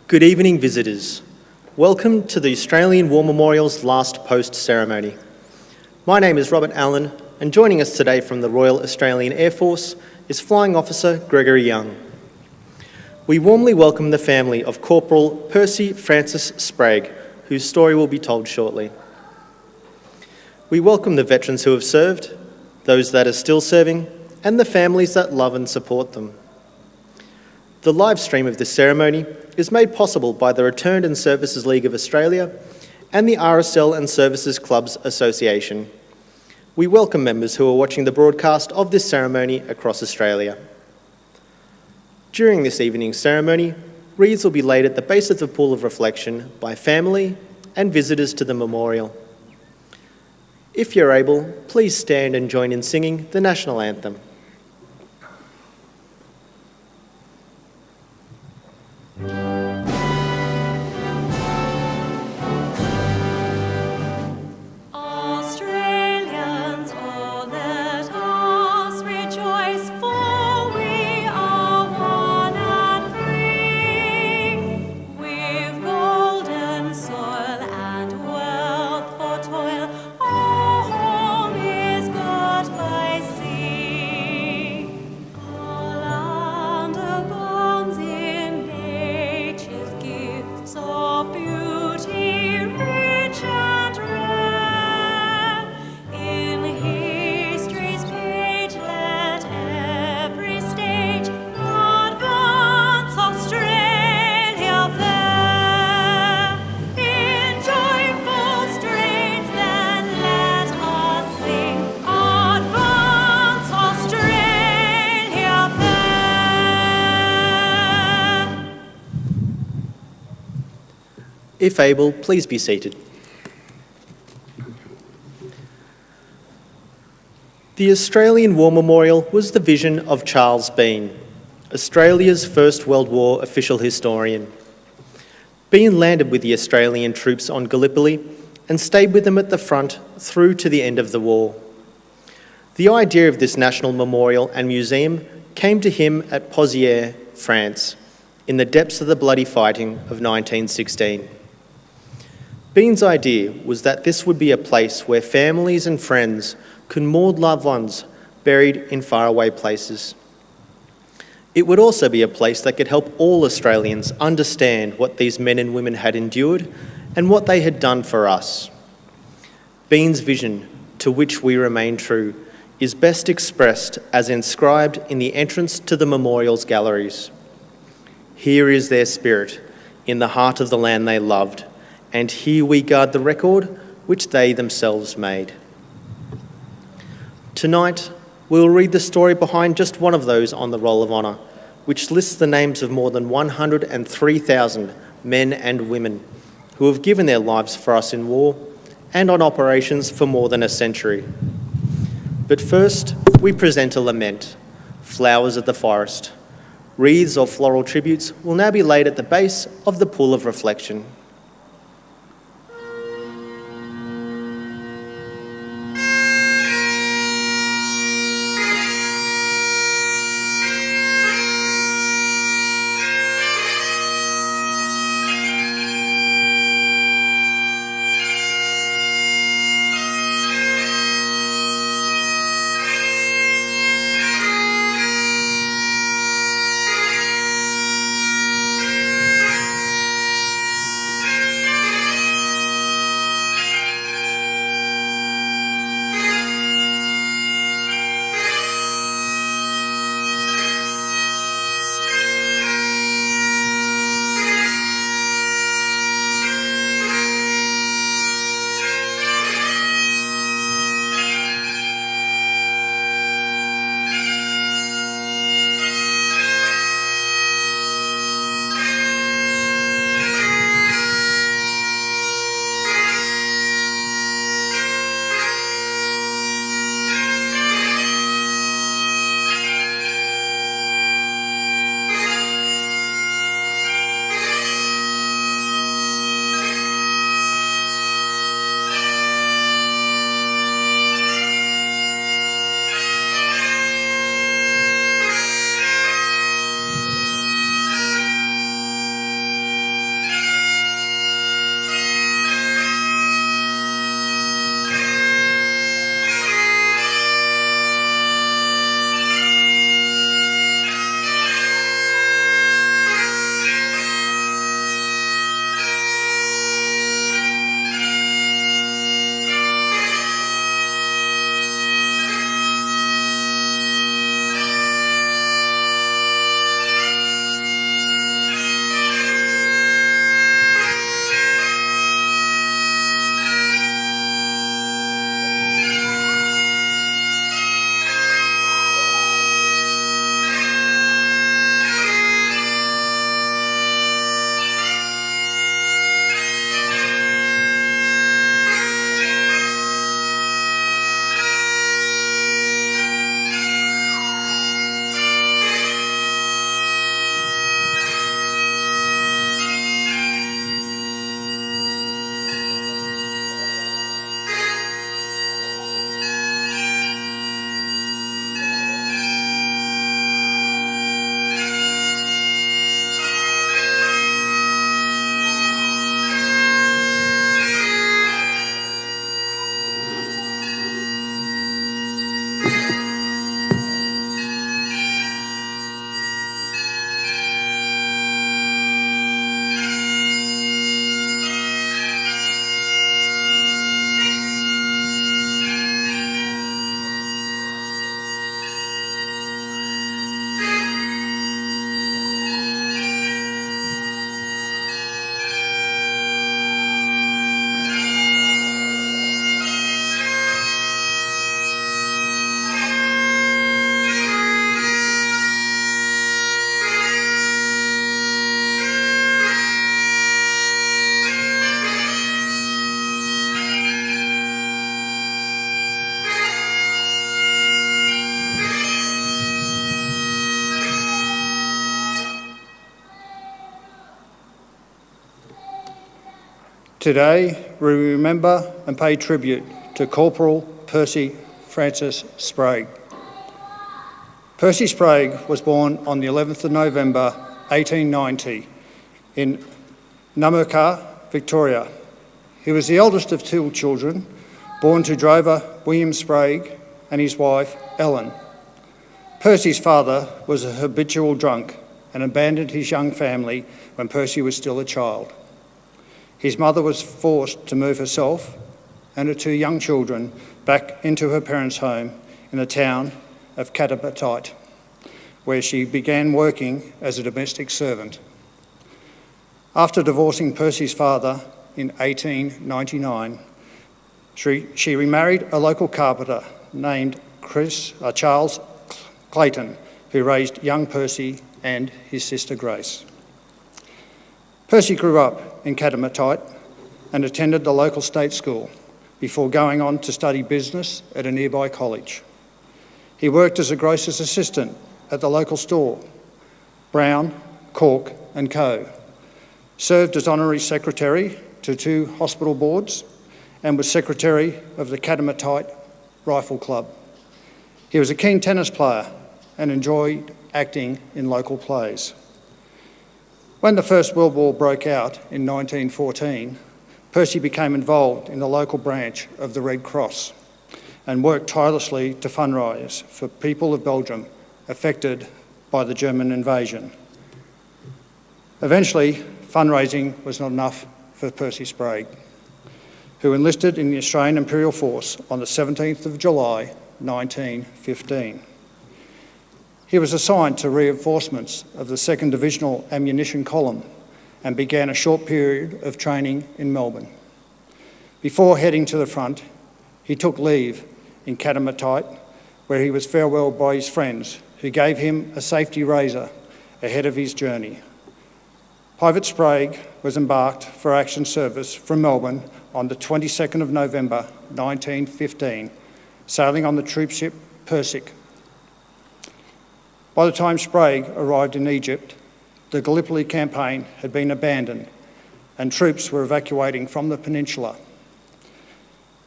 Good evening, visitors. Welcome to the Australian War Memorial's last post ceremony. My name is Robert Allen, and joining us today from the Royal Australian Air Force is Flying Officer Gregory Young. We warmly welcome the family of Corporal Percy Francis Sprague, whose story will be told shortly. We welcome the veterans who have served, those that are still serving, and the families that love and support them. The live stream of this ceremony is made possible by the Returned and Services League of Australia and the RSL and Services Clubs Association. We welcome members who are watching the broadcast of this ceremony across Australia. During this evening's ceremony, wreaths will be laid at the base of the pool of reflection by family and visitors to the memorial. If you're able, please stand and join in singing the national anthem. If able, please be seated. The Australian War Memorial was the vision of Charles Bean, Australia's First World War official historian. Bean landed with the Australian troops on Gallipoli and stayed with them at the front through to the end of the war. The idea of this national memorial and museum came to him at Pozières, France, in the depths of the bloody fighting of 1916. Bean's idea was that this would be a place where families and friends could mourn loved ones buried in faraway places. It would also be a place that could help all Australians understand what these men and women had endured and what they had done for us. Bean's vision, to which we remain true, is best expressed as inscribed in the entrance to the memorial's galleries. Here is their spirit, in the heart of the land they loved, and here we guard the record which they themselves made. Tonight, we'll read the story behind just one of those on the Roll of Honour, which lists the names of more than 103,000 men and women who have given their lives for us in war and on operations for more than a century. But first, we present a lament, Flowers of the Forest. Wreaths or floral tributes will now be laid at the base of the pool of reflection. Today, we remember and pay tribute to Corporal Percy Francis Sprague. Percy Sprague was born on the 11th of November 1890 in Namurkah, Victoria. He was the eldest of two children, born to drover William Sprague and his wife Ellen. Percy's father was a habitual drunk and abandoned his young family when Percy was still a child. His mother was forced to move herself and her two young children back into her parents' home in the town of Canberra, where she began working as a domestic servant. After divorcing Percy's father in 1899, she remarried a local carpenter named Charles Clayton, who raised young Percy and his sister Grace. Percy grew up in Canberra and attended the local state school before going on to study business at a nearby college. He worked as a grocer's assistant at the local store, Brown, Cork and Co., served as honorary secretary to two hospital boards and was secretary of the Canberra Rifle Club. He was a keen tennis player and enjoyed acting in local plays. When the First World War broke out in 1914, Percy became involved in the local branch of the Red Cross and worked tirelessly to fundraise for people of Belgium affected by the German invasion. Eventually, fundraising was not enough for Percy Sprague, who enlisted in the Australian Imperial Force on the 17th of July 1915. He was assigned to reinforcements of the 2nd Divisional Ammunition Column and began a short period of training in Melbourne. Before heading to the front, he took leave in Canberra, where he was farewelled by his friends, who gave him a safety razor ahead of his journey. Private Sprague was embarked for action service from Melbourne on the 22nd of November 1915, sailing on the troopship Percy. By the time Sprague arrived in Egypt, the Gallipoli campaign had been abandoned and troops were evacuating from the peninsula.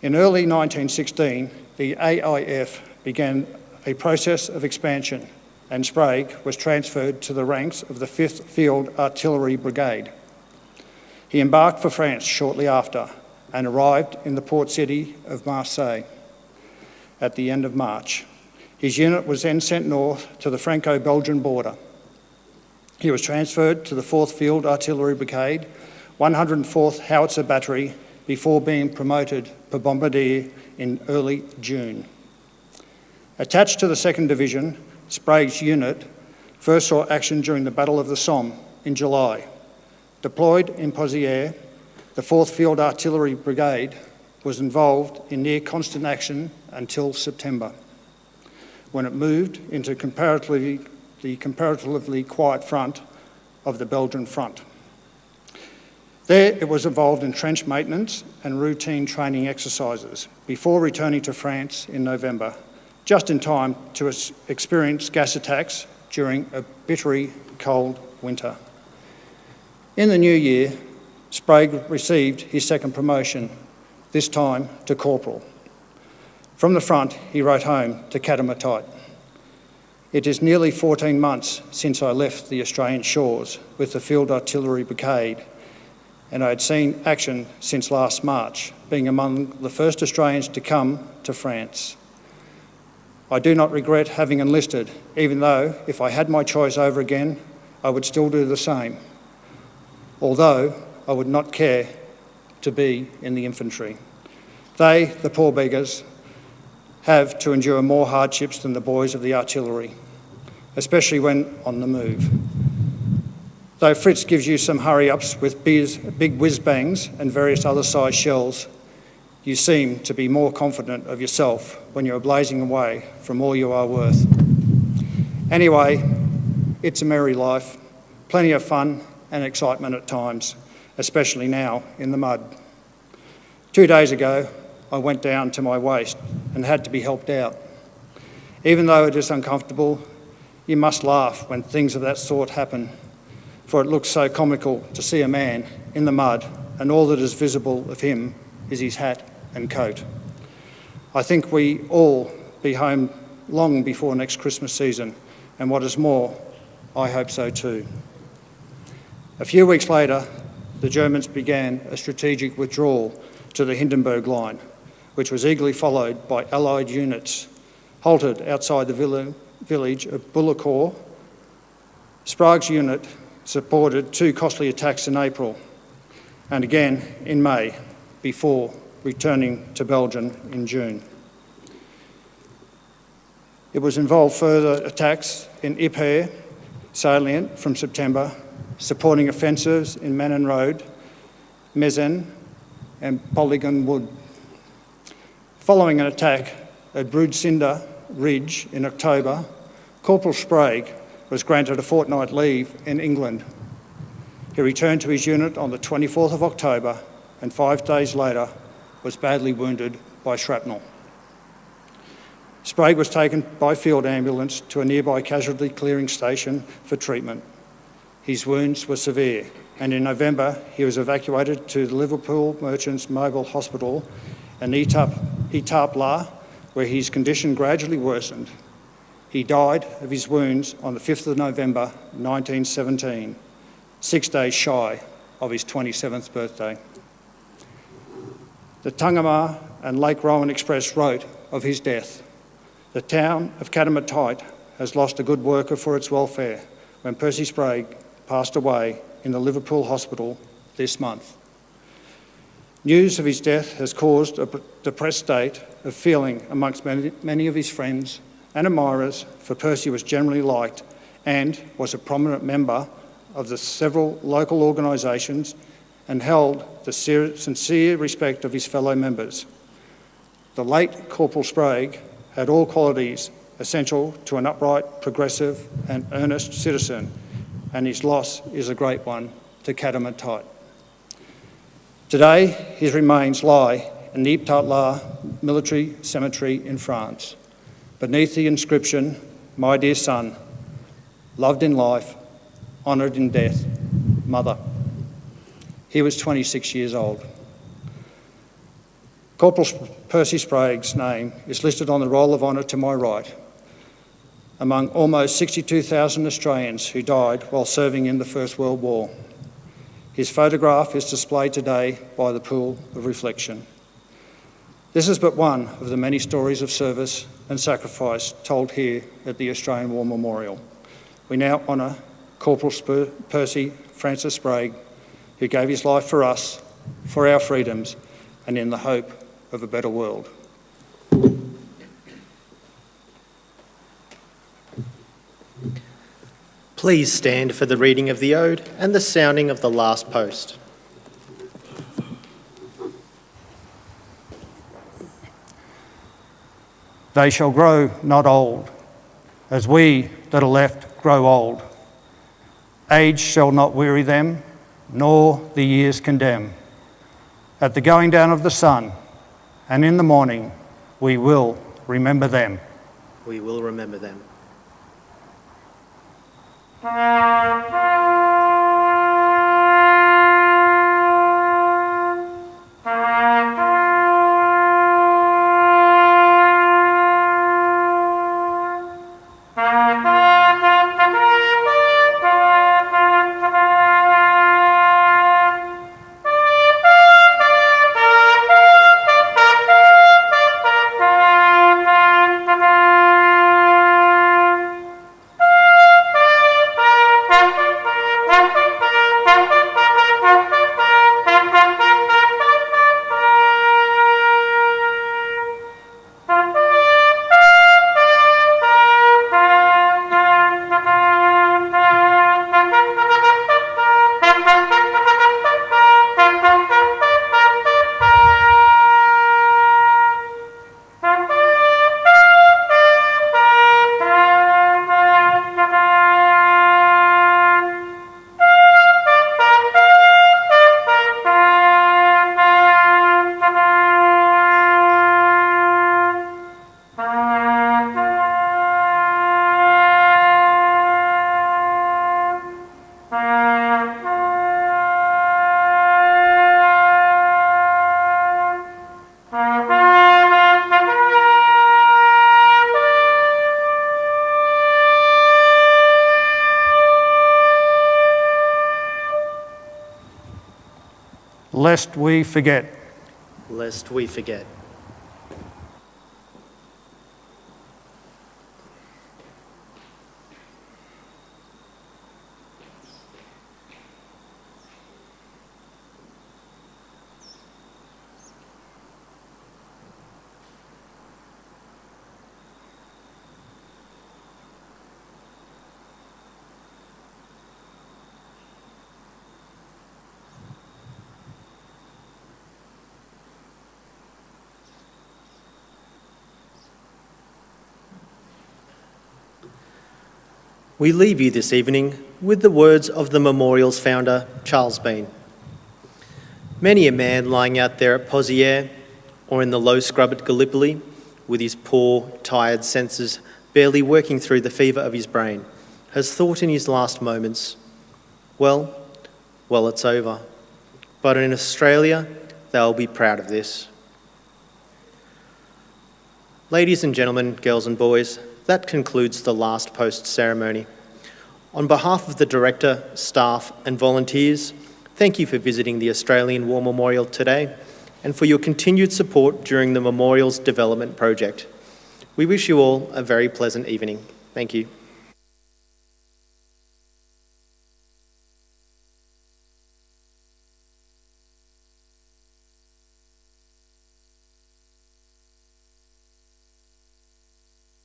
In early 1916, the AIF began a process of expansion and Sprague was transferred to the ranks of the 5th Field Artillery Brigade. He embarked for France shortly after and arrived in the port city of Marseille at the end of March. His unit was then sent north to the Franco-Belgian border. He was transferred to the 4th Field Artillery Brigade, 104th Howitzer Battery, before being promoted to bombardier in early June. Attached to the 2nd Division, Sprague's unit first saw action during the Battle of the Somme in July. Deployed in Pozieres, the 4th Field Artillery Brigade was involved in near constant action until September, when it moved into the comparatively quiet front of the Belgian front. There it was involved in trench maintenance and routine training exercises before returning to France in November, just in time to experience gas attacks during a bitterly cold winter. In the new year, Sprague received his second promotion, this time to corporal. From the front, he wrote home to Canberra. It is nearly 14 months since I left the Australian shores with the Field Artillery Brigade, and I had seen action since last March, being among the first Australians to come to France. I do not regret having enlisted, even though if I had my choice over again, I would still do the same, although I would not care to be in the infantry. They, the poor beggars, have to endure more hardships than the boys of the artillery, especially when on the move. Though Fritz gives you some hurry-ups with big whiz-bangs and various other size shells, you seem to be more confident of yourself when you're blazing away from all you are worth. Anyway, it's a merry life, plenty of fun and excitement at times, especially now in the mud. 2 days ago, I went down to my waist and had to be helped out. Even though it is uncomfortable, you must laugh when things of that sort happen, for it looks so comical to see a man in the mud and all that is visible of him is his hat and coat. I think we all be home long before next Christmas season, and what is more, I hope so too. A few weeks later, the Germans began a strategic withdrawal to the Hindenburg Line, which was eagerly followed by Allied units halted outside the village of Bullecourt. Sprague's unit supported two costly attacks in April and again in May before returning to Belgium in June. It was involved further attacks in Ypres salient from September, supporting offensives in Manon Road, Mezen and Polygon Wood. Following an attack at Broodcinder Ridge in October, Corporal Sprague was granted a fortnight leave in England. He returned to his unit on the 24th of October and 5 days later was badly wounded by shrapnel. Sprague was taken by field ambulance to a nearby casualty clearing station for treatment. His wounds were severe, and in November he was evacuated to the Liverpool Merchants Mobile Hospital in Etaples, where his condition gradually worsened. He died of his wounds on the 5th of November 1917, 6 days shy of his 27th birthday. The Tungama and Lake Rowan Express wrote of his death, "The town of Catamatite has lost a good worker for its welfare when Percy Sprague passed away in the Liverpool Hospital this month." News of his death has caused a depressed state of feeling amongst many of his friends and admirers, for Percy was generally liked and was a prominent member of the several local organisations and held the sincere respect of his fellow members. The late Corporal Sprague had all qualities essential to an upright, progressive and earnest citizen, and his loss is a great one to Catamatite. Today, his remains lie in the Etaples military cemetery in France, beneath the inscription, "My dear son, loved in life, honoured in death, mother." He was 26 years old. Corporal Percy Sprague's name is listed on the Roll of Honour to my right, among almost 62,000 Australians who died while serving in the First World War. His photograph is displayed today by the Pool of Reflection. This is but one of the many stories of service and sacrifice told here at the Australian War Memorial. We now honour Corporal Percy Francis Sprague, who gave his life for us, for our freedoms, and in the hope of a better world. Please stand for the reading of the Ode and the sounding of the last post. They shall grow not old, as we that are left grow old. Age shall not weary them, nor the years condemn. At the going down of the sun, and in the morning, we will remember them. We will remember them. lest we forget. Lest we forget. We leave you this evening with the words of the memorial's founder, Charles Bean. Many a man lying out there at Pozières or in the low scrub at Gallipoli, with his poor, tired senses barely working through the fever of his brain, has thought in his last moments, well, it's over. But in Australia, they'll be proud of this. Ladies and gentlemen, girls and boys, that concludes the last post ceremony. On behalf of the Director, staff and volunteers, thank you for visiting the Australian War Memorial today and for your continued support during the Memorial's development project. We wish you all a very pleasant evening. Thank you.